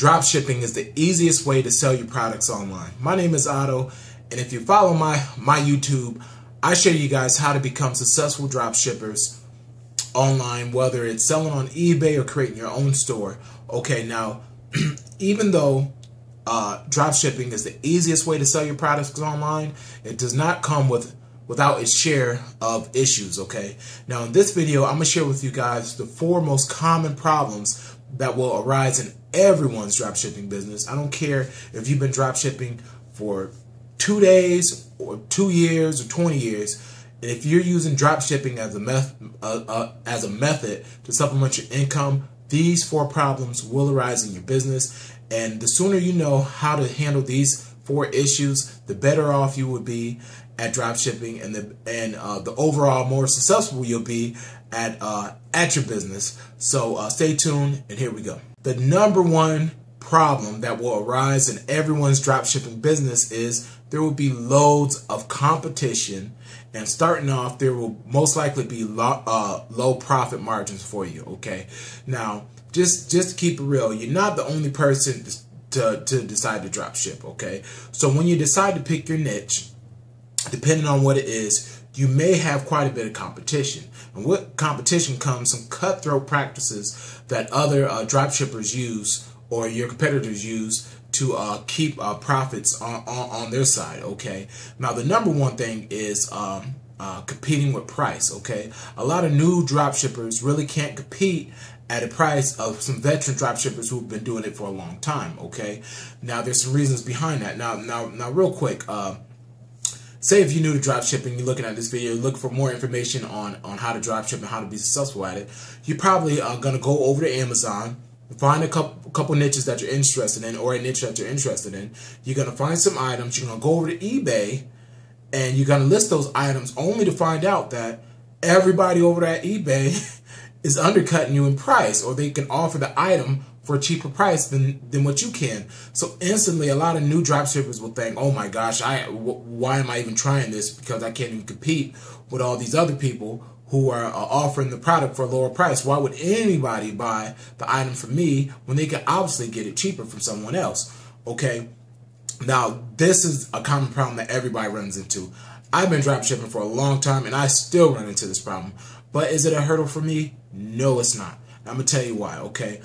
Dropshipping is the easiest way to sell your products online. My name is Otto, and if you follow my YouTube, I show you guys how to become successful dropshippers online, whether it's selling on eBay or creating your own store. Okay, now, even though dropshipping is the easiest way to sell your products online, it does not come without its share of issues. Okay, now in this video, I'm going to share with you guys the 4 most common problems that will arise in everyone's dropshipping business. I don't care if you've been dropshipping for 2 days or 2 years or 20 years. If you're using dropshipping as a method to supplement your income, these 4 problems will arise in your business. And the sooner you know how to handle these 4 issues, the better off you would be at dropshipping, and the overall more successful you'll be at your business. So stay tuned, and here we go. The number 1 problem that will arise in everyone's dropshipping business is there will be loads of competition, and starting off, there will most likely be low profit margins for you. Okay, now just to keep it real, you're not the only person to decide to dropship. Okay, so when you decide to pick your niche, depending on what it is, you may have quite a bit of competition. And with competition comes some cutthroat practices that other dropshippers use or your competitors use to keep profits on their side. Okay, now the number 1 thing is competing with price. Okay, a lot of new dropshippers really can't compete at a price of some veteran dropshippers who've been doing it for a long time. Okay, now there's some reasons behind that. Now real quick, say if you're new to dropshipping, you're looking at this video, you're looking for more information on how to dropship and how to be successful at it, you're probably going to go over to Amazon, find a couple niches that you're interested in, or a niche that you're interested in. You're going to find some items, you're going to go over to eBay, and you're going to list those items only to find out that everybody over at eBay is undercutting you in price, or they can offer the item for a cheaper price than what you can. So instantly, a lot of new dropshippers will think, oh my gosh, why am I even trying this? Because I can't even compete with all these other people who are offering the product for a lower price. Why would anybody buy the item from me when they can obviously get it cheaper from someone else? Okay, now this is a common problem that everybody runs into. I've been dropshipping for a long time, and I still run into this problem. But is it a hurdle for me? No, it's not. I'm going to tell you why, okay?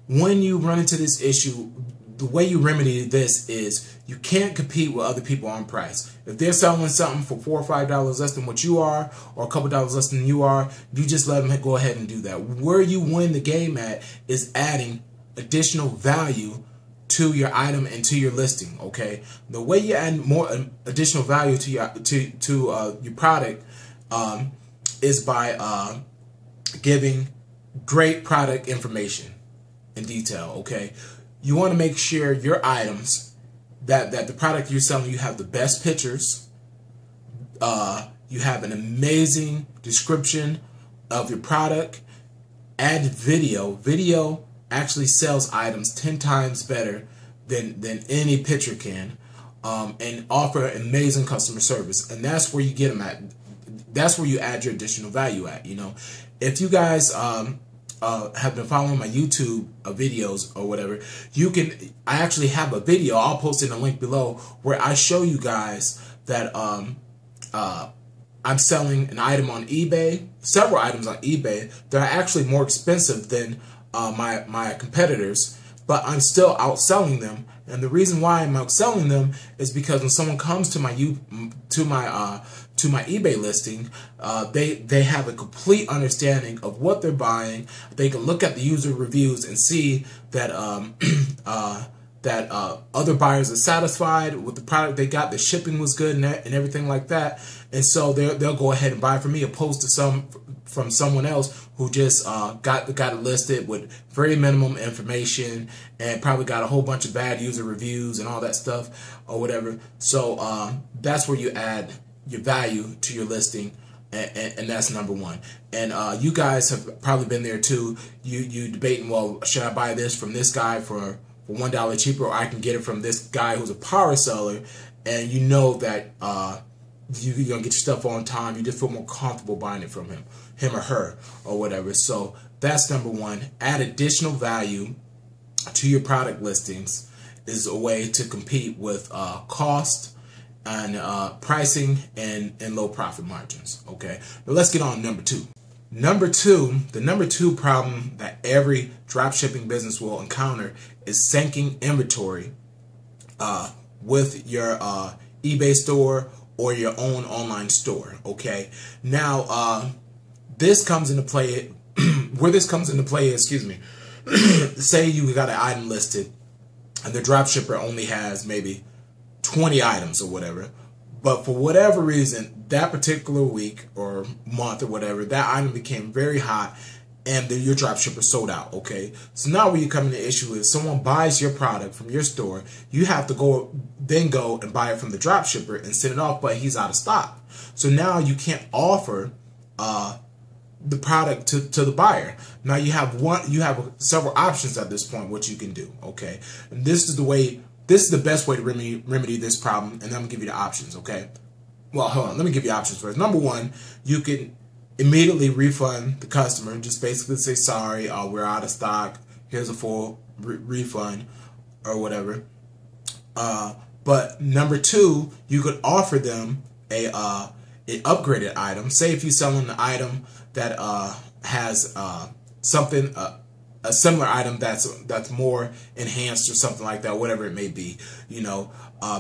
When you run into this issue, the way you remedy this is you can't compete with other people on price. If they're selling something for $4 or $5 less than what you are, or a couple dollars less than you are, you just let them go ahead and do that. Where you win the game at is adding additional value to your item and to your listing. Okay, the way you add more additional value to your product is by giving great product information in detail. Okay, you want to make sure your items, that the product you're selling, you have the best pictures, you have an amazing description of your product, add video actually sells items 10 times better than any picture can, and offer amazing customer service. And that's where you get them at. That's where you add your additional value at. You know, if you guys have been following my YouTube videos or whatever, I actually have a video, I'll post it in a link below, where I show you guys that I'm selling an item on eBay, several items on eBay that are actually more expensive than my competitors, but I'm still outselling them. And the reason why I'm outselling them is because when someone comes to my eBay listing, they have a complete understanding of what they're buying. They can look at the user reviews and see that other buyers are satisfied with the product they got. The shipping was good and everything like that, and so they'll go ahead and buy from me, opposed to from someone else who just got it listed with very minimum information and probably got a whole bunch of bad user reviews and all that stuff or whatever. So that's where you add your value to your listing, and that's number 1. And you guys have probably been there too. You debating, well, should I buy this from this guy for $1 cheaper, or I can get it from this guy who's a power seller, and you know that you're gonna get your stuff on time. You just feel more comfortable buying it from him or her or whatever. So that's number 1. Add additional value to your product listings is a way to compete with cost and pricing and low profit margins. Okay, but let's get on number two. The number two problem that every dropshipping business will encounter is syncing inventory with your eBay store or your own online store. Okay, now this comes into play. Where this comes into play, excuse me. Say you got an item listed, and the dropshipper only has maybe 20 items or whatever. But for whatever reason, that particular week or month or whatever, that item became very hot and your dropshipper sold out, okay? So now where you come into issue is someone buys your product from your store, you have to go and buy it from the dropshipper and send it off, but he's out of stock. So now you can't offer the product to the buyer. Now you have several options at this point what you can do, okay? And this is the best way to remedy this problem, and then I'm gonna give you the options, okay? Well, hold on, let me give you options first. Number one, you can immediately refund the customer and just basically say, sorry, we're out of stock, here's a full refund or whatever. But number two, you could offer them an upgraded item. Say if you're selling an item that has something, a similar item that's more enhanced or something like that, whatever it may be, you know,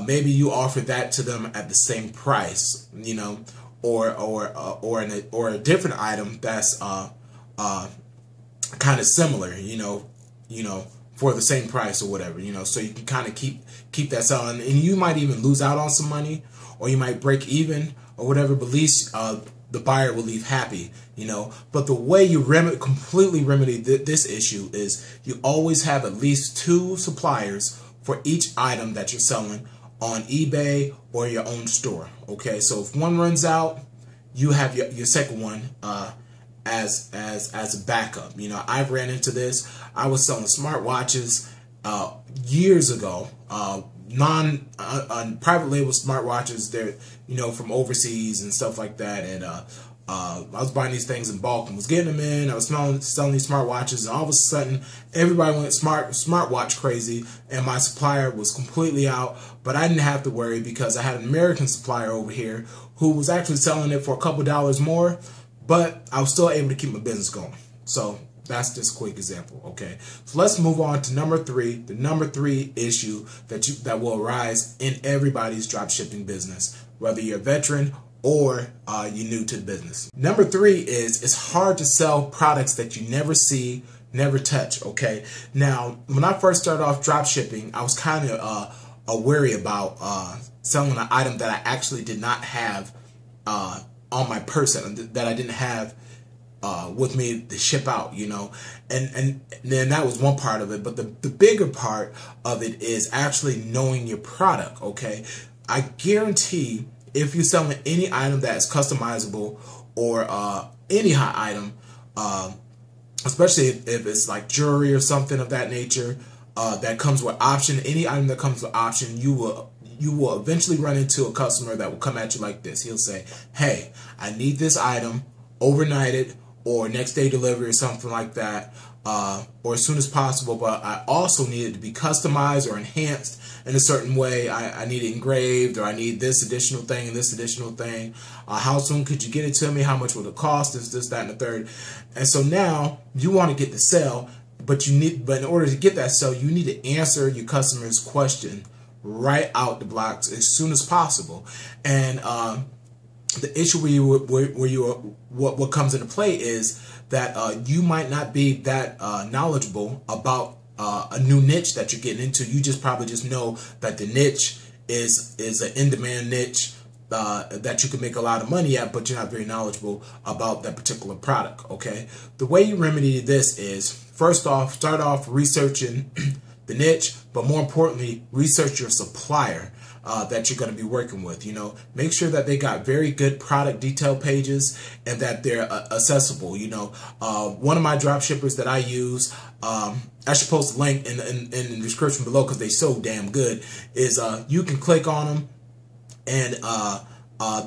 maybe you offer that to them at the same price, you know, or a different item that's kind of similar, you know, for the same price or whatever, you know, so you can kind of keep that selling, and you might even lose out on some money, or you might break even or whatever, but at least the buyer will leave happy, you know. But the way you completely remedy this issue is you always have at least 2 suppliers for each item that you're selling on eBay or your own store. Okay, so if one runs out, you have your second one as a backup. You know, I've ran into this. I was selling smartwatches years ago, private label smartwatches. They're, you know, from overseas and stuff like that, and I was buying these things in bulk and was getting them in. I was selling these smartwatches, and all of a sudden everybody went smartwatch crazy, and my supplier was completely out. But I didn't have to worry because I had an American supplier over here who was actually selling it for a couple $, more, but I was still able to keep my business going. So that's just a quick example, okay? So let's move on to number 3, the number 3 issue that will arise in everybody's dropshipping business, whether you're a veteran or you're new to the business. Number 3 is it's hard to sell products that you never see, never touch, okay? Now, when I first started off dropshipping, I was kind of wary about selling an item that I actually did not have on my person, that I didn't have with me to ship out, you know, and then that was one part of it. But the bigger part of it is actually knowing your product, okay? I guarantee if you're selling any item that is customizable or any hot item, especially if it's like jewelry or something of that nature that comes with option, any item that comes with option, you will eventually run into a customer that will come at you like this. He'll say, hey, I need this item overnighted or next day delivery or something like that, or as soon as possible, but I also need it to be customized or enhanced in a certain way. I need it engraved, or I need this additional thing and this additional thing. How soon could you get it to me? How much will it cost? This, that, and the third. And so now you want to get the sale, but in order to get that sale, you need to answer your customer's question right out the blocks as soon as possible. And the issue what comes into play is that you might not be that knowledgeable about a new niche that you're getting into. You probably just know that the niche is an in-demand niche that you can make a lot of money at, but you're not very knowledgeable about that particular product, okay? The way you remedy this is, first off, start off researching the niche, but more importantly, research your supplier that you're going to be working with. You know, make sure that they got very good product detail pages and that they're accessible. You know, one of my drop shippers that I use, I should post a link in the description below because they're so damn good, is you can click on them and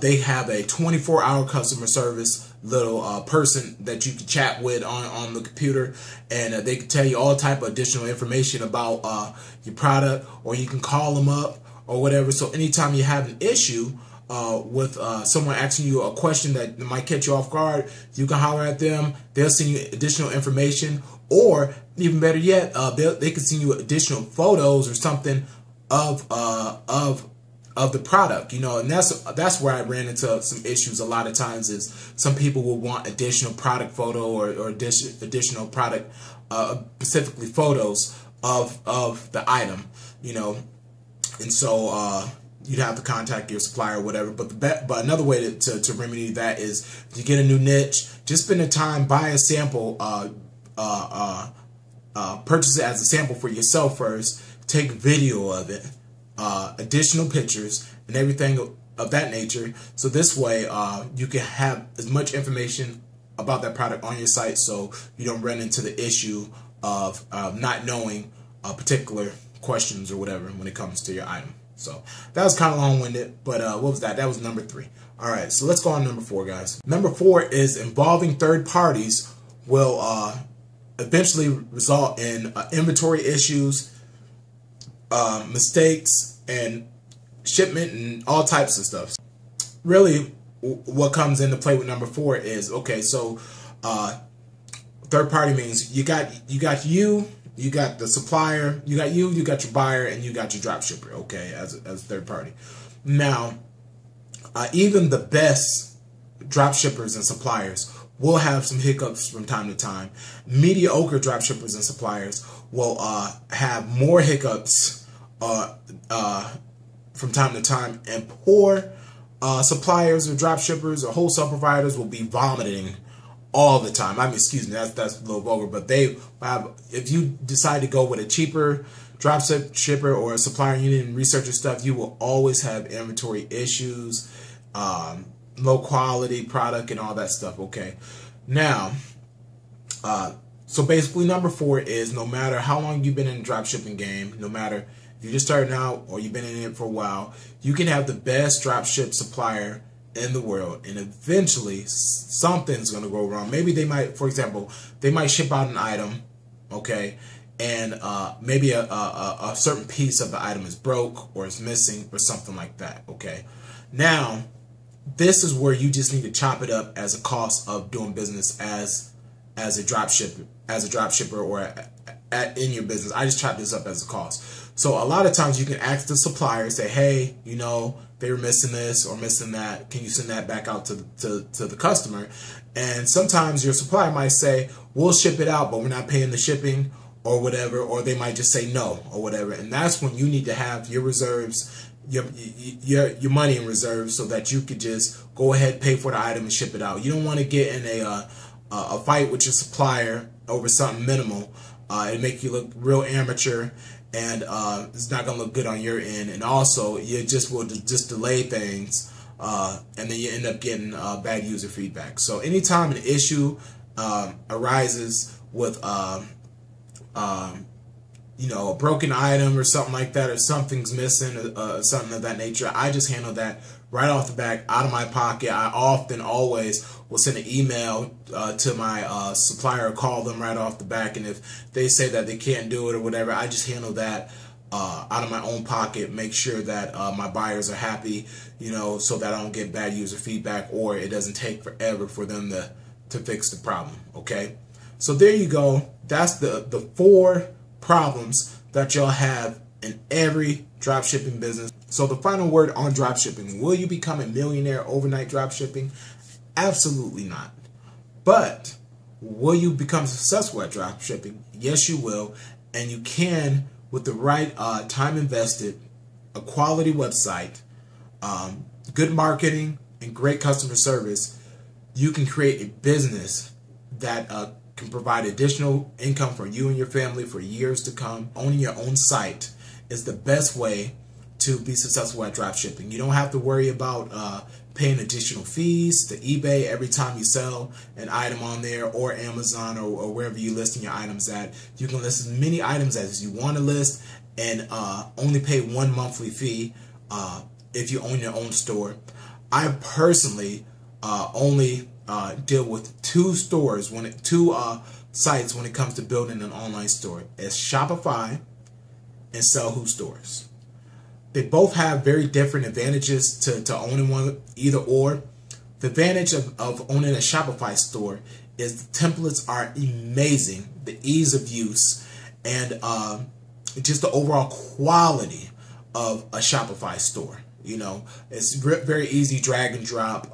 They have a 24-hour customer service little person that you can chat with on the computer, and they can tell you all type of additional information about your product, or you can call them up or whatever. So anytime you have an issue with someone asking you a question that might catch you off guard, you can holler at them. They'll send you additional information, or even better yet, they can send you additional photos or something of the product, you know. And that's where I ran into some issues a lot of times. Is some people will want additional product photo or additional product, specifically photos of the item, you know. And so you'd have to contact your supplier or whatever. But another way to remedy that is, if you get a new niche, just spend the time, buy a sample, purchase it as a sample for yourself first, take video of it, additional pictures and everything of that nature. So this way you can have as much information about that product on your site, so you don't run into the issue of not knowing particular questions or whatever when it comes to your item. So that was kind of long-winded, but what was that? That was number 3. All right, so let's go on to number 4, guys. Number 4 is involving third parties will eventually result in inventory issues, mistakes, and shipment, and all types of stuff. Really, what comes into play with number 4 is, okay, so third party means you got the supplier, you got your buyer, and you got your drop shipper, okay, as third party. Now, even the best drop shippers and suppliers will have some hiccups from time to time. Mediocre drop shippers and suppliers will have more hiccups from time to time, and poor suppliers or drop shippers or wholesale providers will be vomiting all the time. I mean, excuse me, that's a little vulgar, but they have, if you decide to go with a cheaper drop shipper or a supplier and you didn't research your stuff, you will always have inventory issues, low quality product, and all that stuff. Okay, now so basically number 4 is, no matter how long you've been in the drop shipping game, no matter if you're just starting out or you've been in it for a while, you can have the best drop ship supplier in the world, and eventually something's going to go wrong. Maybe they might, for example, they might ship out an item, okay, and maybe a certain piece of the item is broke or is missing or something like that. Okay, now this is where you just need to chop it up as a cost of doing business as a drop shipper or in your business. I just chop this up as a cost. So a lot of times you can ask the supplier, say, hey, you know, they were missing this or missing that. Can you send that back out to the customer? And sometimes your supplier might say, we'll ship it out, but we're not paying the shipping or whatever. Or they might just say no or whatever. And that's when you need to have your reserves, your money in reserve, so that you could just go ahead, pay for the item, and ship it out. You don't want to get in a fight with your supplier over something minimal. It make you look real amateur, and it's not gonna look good on your end. And also, you just will just delay things, and then you end up getting bad user feedback. So anytime an issue arises with you know, a broken item or something like that, or something's missing, something of that nature, I just handle that right off the back, out of my pocket. I always will send an email to my supplier, call them right off the back, and if they say that they can't do it or whatever, I just handle that out of my own pocket, make sure that my buyers are happy, you know, so that I don't get bad user feedback, or it doesn't take forever for them to fix the problem. Okay, so there you go. That's the 4 problems that you'll have in every dropshipping business. So the final word on dropshipping: will you become a millionaire overnight dropshipping? Absolutely not. But will you become successful at dropshipping? Yes, you will, and you can with the right time invested, a quality website, good marketing, and great customer service. You can create a business that can provide additional income for you and your family for years to come. Owning your own site is the best way to be successful at dropshipping. You don't have to worry about paying additional fees to eBay every time you sell an item on there, or Amazon, or wherever you're listing your items at. You can list as many items as you want to list, and only pay 1 monthly fee if you own your own store. I personally only deal with two stores, two sites when it comes to building an online store. It's Shopify and Sell Who stores. They both have very different advantages to owning one, either or. The advantage of owning a Shopify store is the templates are amazing, the ease of use, and just the overall quality of a Shopify store. You know, it's very easy drag and drop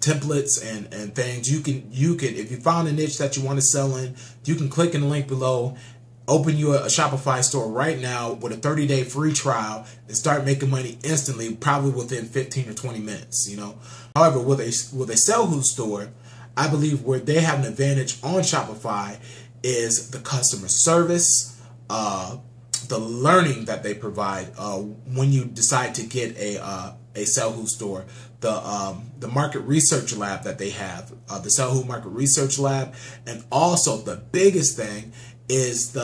templates and things. You can if you found a niche that you want to sell in, you can click in the link below, open you a Shopify store right now with a 30-day free trial and start making money instantly, probably within 15 or 20 minutes. You know, however, with a Sell Who store, I believe where they have an advantage on Shopify is the customer service, the learning that they provide when you decide to get a Sell Who store, the market research lab that they have, the Sell Who market research lab, and also the biggest thing is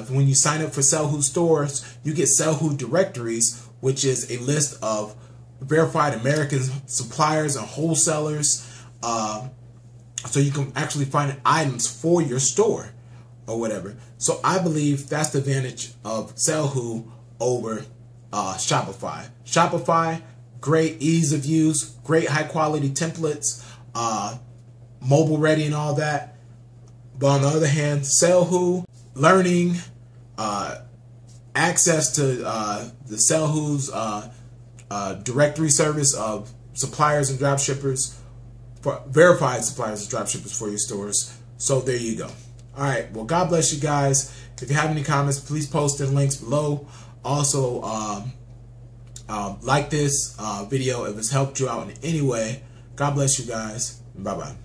when you sign up for Sell Who stores, you get Sell Who directories, which is a list of verified American suppliers and wholesalers, so you can actually find items for your store or whatever. So I believe that's the advantage of Sell Who over Shopify. Shopify, great ease of use, great high quality templates, mobile ready and all that. But on the other hand, Sell Who, learning, access to the Sell Who's directory service of suppliers and dropshippers, for verified suppliers and dropshippers for your stores. So there you go. All right. Well, God bless you guys. If you have any comments, please post in links below. Also, like this video if it's helped you out in any way. God bless you guys. Bye-bye.